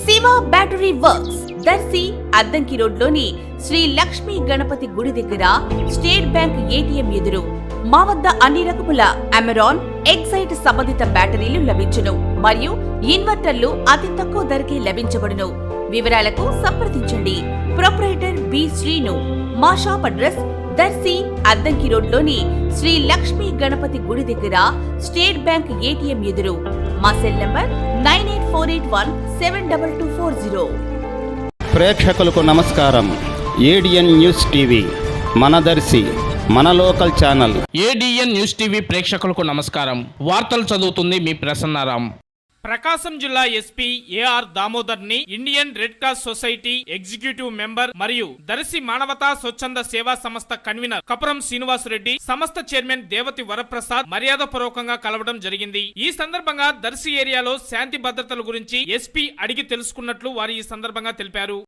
Shiva battery works Darsi Addanki రోడ్లోని శ్రీ లక్ష్మీ గణపతి గుడి దగ్గర స్టేట్ బ్యాంక్ ఏటీఎం ఎదురు మా వద్ద అన్ని రకముల అమెరాన్ ఎక్సైట్ సంబంధిత బ్యాటరీలు లభించును మరియు ఇన్వర్టర్లు అతి తక్కువ ధరకే లభించబడును. వివరాలకు సంప్రదించండి. Proprietor B Srinu. మా షాప్ అడ్రస్ దర్శి అద్దంకి రోడ్లోని శ్రీ లక్ష్మీ గణపతి గుడి దగ్గర స్టేట్ బ్యాంక్ ఏటీఎం ఎదురు. మా సెల్ నంబర్ 9848172240. ప్రేక్షకులకు నమస్కారం. ఏడిఎన్ న్యూస్ టీవీ మన దర్శి మన local channel. ADN news TV ప్రేక్షకులకు నమస్కారం. వార్తలు చదువుతుంది మీ ప్రసన్నారాం. ప్రకాశం జిల్లా ఎస్పీ ఏఆర్ దామోదర్ ని Indian red cross society executive member మరియు దర్శి మానవతా స్వచ్ఛంద సేవా సంస్థ కన్వీనర్ కపురం శ్రీనివాసరెడ్డి, సంస్థ చైర్మన్ దేవతి వరప్రసాద్ మర్యాదపూర్వకంగా కలవడం జరిగింది. ఈ సందర్భంగా దర్శి ఏరియాలో శాంతి భద్రతల గురించి ఎస్పీ అడిగి తెలుసుకున్నట్లు వారు ఈ సందర్భంగా తెలిపారు.